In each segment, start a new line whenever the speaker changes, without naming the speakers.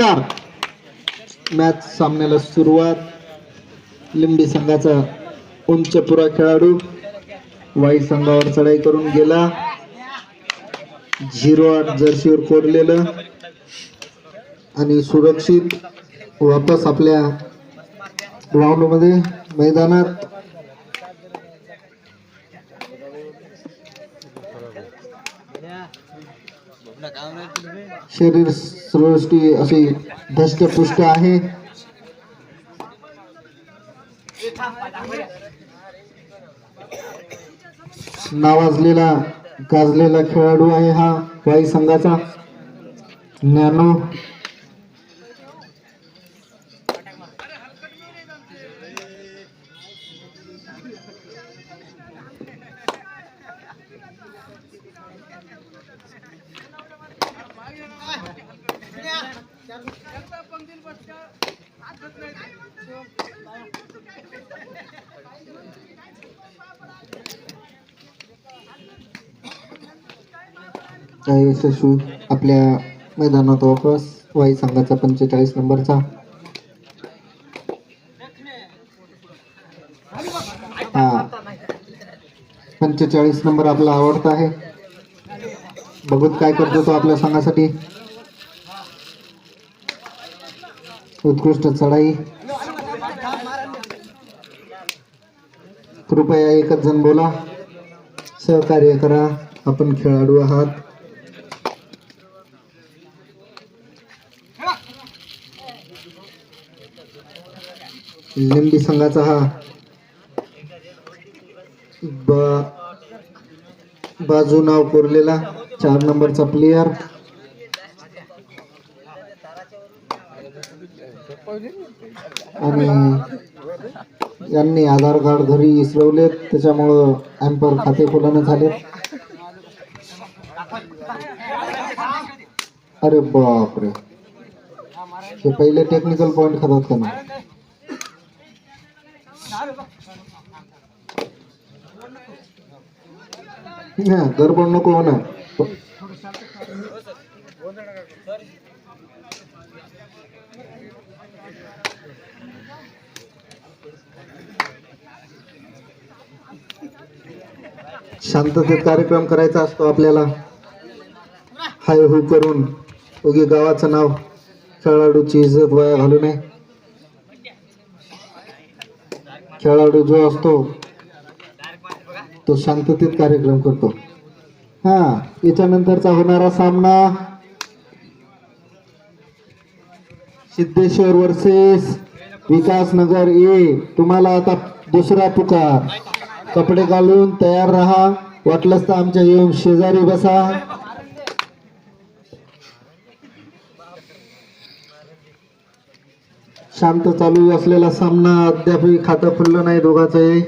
चमत्कार मॅच सामन्याला सुरुवात. लिंबी संघाचा उंच पुरा खेळाडू वाई संघावर चढाई करून गेला. 08 जर्सीवर कोरलेलं आणि सुरक्षित वापस आपल्या ग्राउंड मध्ये मैदानात. शरीर सृष्टी अशी धष्टपुष्ट आहे. नावाजलेला गाजलेला खेळाडू आहे हा वाई संघाचा ज्ञानो. यशस्वी आपल्या मैदानात वापस वाई संघाचा 45 नंबरचा हा 45 नंबर आपला आवडता आहे. बघूत काय करतो तो आपल्या संघासाठी. उत्कृष्ट चढाई. कृपया एकच जण बोला, सहकार्य करा, आपण खेळाडू आहात. लिंबी संघाचा हा बाजू नाव कोरलेला 4 नंबरचा प्लेयर. आणि यांनी आधार कार्ड घरी विसरवलेत, त्याच्यामुळं एम्पर खाते खुलाने झाले. अरे बापरे, हे पहिले टेक्निकल पॉइंट खातात का ना. गडबड नको हो ना. शांततेत कार्यक्रम करायचा असतो आपल्याला. हाय हो करून उगी गावाचं नाव, खेळाडूची इज्जत वाया घालू नये. खेळाडू जो असतो तो शांततेत कार्यक्रम करतो. हा, याच्यानंतरचा होणारा सामना सिद्धेश्वर वर्सेस विकासनगर ए. तुम्हाला आता दुसरा पुकार. कपडे घालून तयार राहा, वाटलंच तर आमच्या येऊन शेजारी बसा. शांत चालू असलेला सामना. अद्याप खातं फुललं नाही दोघांचंही.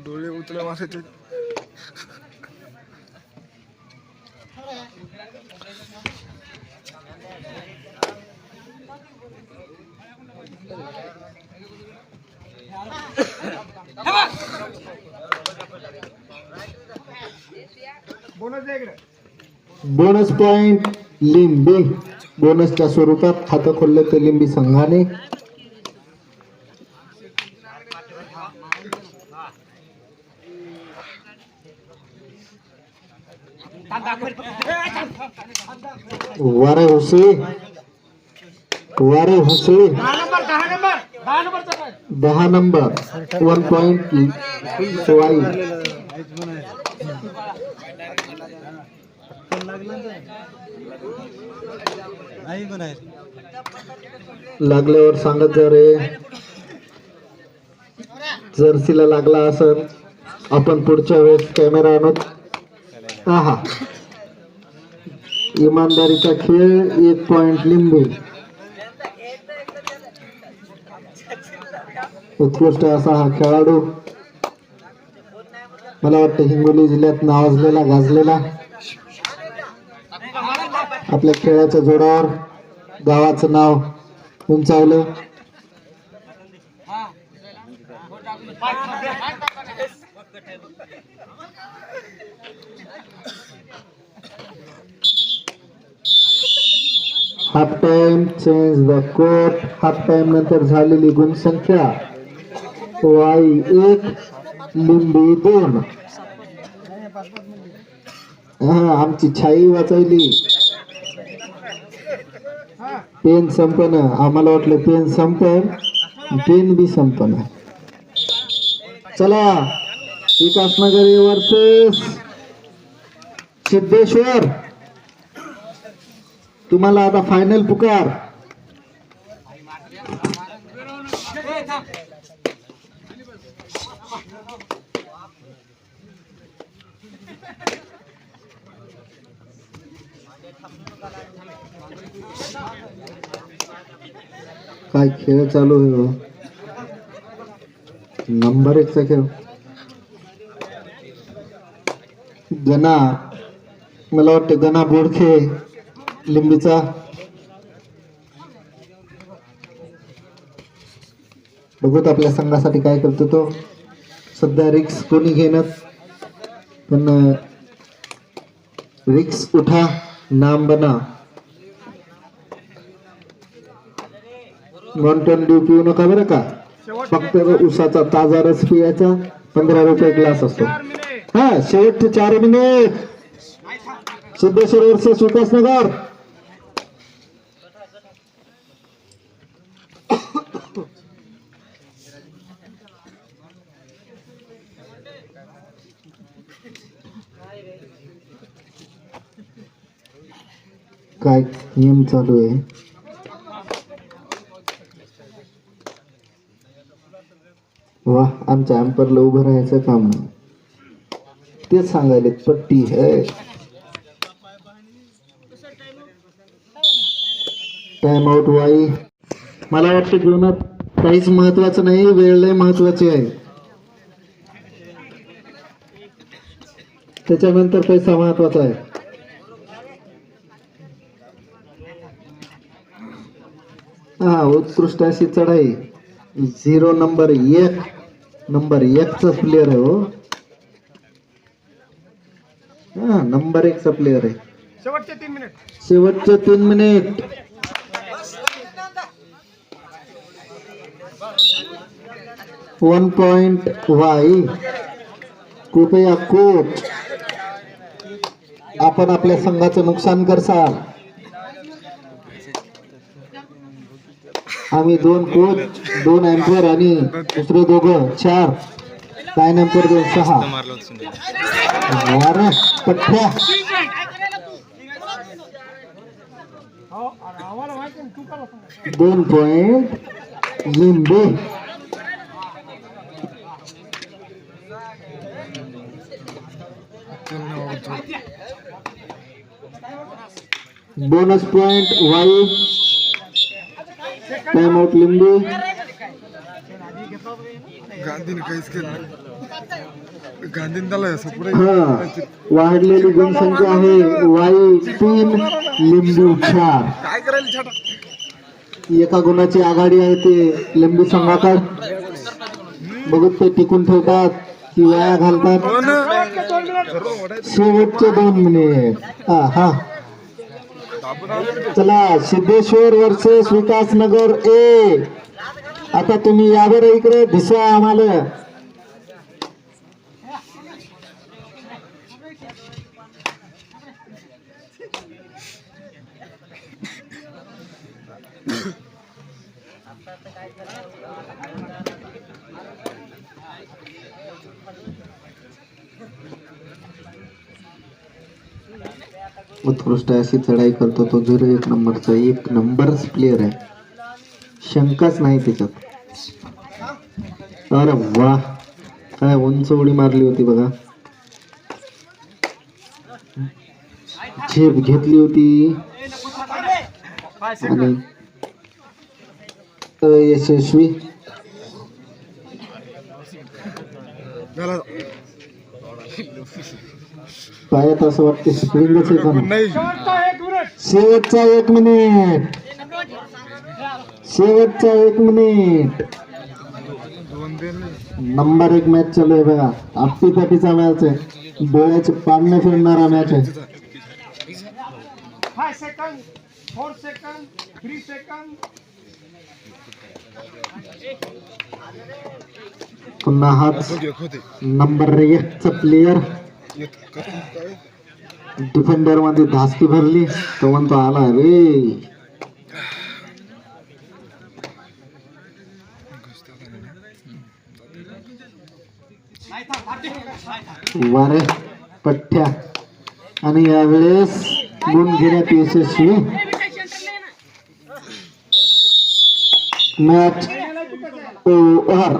डोळे उतरा वाचायचे. बोनस पॉइंट लिंबी. बोनसच्या स्वरूपात खातं खोललं ते लिंबी संघाने. वारे हुसे 10 नंबर 1 पॉइंट वाई. लागल्यावर सांगत जा रे. जर्सीला लागला असेल आपण पुढच्या वेळेस कॅमेरा आणू. हा, इमानदारीचा खेळ. 1 पॉइंट लिंबी. उत्कृष्ट असा हा खेळाडू. मला वाटतं हिंगोली जिल्ह्यात नावाजलेला गाजलेला. आपल्या खेळाच्या जोरावर गावाचं नाव उंचावलं. Half time change the court. Half time नंतर झालेली गुणसंख्या वाई 1 लिंबी 2. हा आमची छाई वाचवली. पेन संपन. आम्हाला वाटलं पेन संपन, पेन बी संपन. चला विकासनगर वर्सेस सिद्धेश्वर. तुम्हाला आता फायनल पुकार. काय खेळ चालू आहे हो. नंबर 1 चा खेळ. गणा, मला वाटतं गणा बोडखे लिंबीचा. बघूत आपल्या संघासाठी काय करतो तो. सध्या रिक्स कोणी घेणार, पण रिक्स उठा नाम बना. मॉन्टन ड्यू पिऊ नका बरं का. फक्त उसाचा ताजा रस पियाचा. 15 रुपये ग्लास असतो. हा शेवटचे 4 मिनिट. सिद्धेश्वर वर्सेस विकासनगर. काय नियम चालू आहे. वा, आमच्या अँपरला उभं राहायचं काम नाही. तेच सांगायले पट्टी है. Time out why. मला वाटतं जीवनात काहीच महत्वाचं नाही, वेळ लय महत्वाची आहे. त्याच्यानंतर पैसा महत्वाचा आहे. हा उत्कृष्ट अशी चढाई. 0 नंबर 1 चा प्लेअर आहे हो. हा नंबर 1 चा प्लेअर आहे. शेवटचे 3 मिनिट. One point Wai. कृपया कोच, आपण आपल्या संघाचं नुकसान करसाल. आम्ही 2 कोच, 2 एम्पायर आणि दुसरे दोघं 4. काय नंबर 2 6. पठ्ठ्या. दोन पॉइंट लिंबे. बोनस पॉइंट वाई. टाइम आउट लिंबू.
गांधीने काहीच केलं नाही. गांधीने त्याला सपोर्ट.
हा वाढलेली जनसंख्या आहे. वाई 3 लिंबू 4.
काय करायला छाटा.
एका गुणाची आघाडी आहे ते लिंबू संघाकडे. बघत ते टिकून ठेवतात की वाया घालतात. शेवटचे 2 मिनिट. हा हा चला सिद्धेश्वर वर्सेस विकासनगर ए. आता तुम्ही यावर इकडे दिसा आम्हाला. उत्कृष्ट अशी चढाई करतो तो 01 नंबरचा. 1 नंबरच प्लेअर आहे, शंकाच नाही त्याच्यात. अरे वा, काय उंच उडी मारली होती बघा. झेप घेतली होती आणि यशस्वी. पायात असं वाटते स्प्रिंगच आहे का. शेवटचा 1 मिनिट. शेवटचा 1 मिनिट. नंबर 1 मॅच चालू आहे बघा. आपटी पाटीचा मॅच आहे. डोळ्याचे पारणं फिरणारा मॅच आहे.
5 सेकंड 4 सेकंड 3 सेकंड
पुन्हा हाच
होते
नंबर 1 चा प्लेयर डिफेंडर मध्ये धास्ती भरली तो म्हणतो आला रे. वारे पठ्ठ्या आणि यावेळेस गुण घेण्यात यशस्वी. Match over.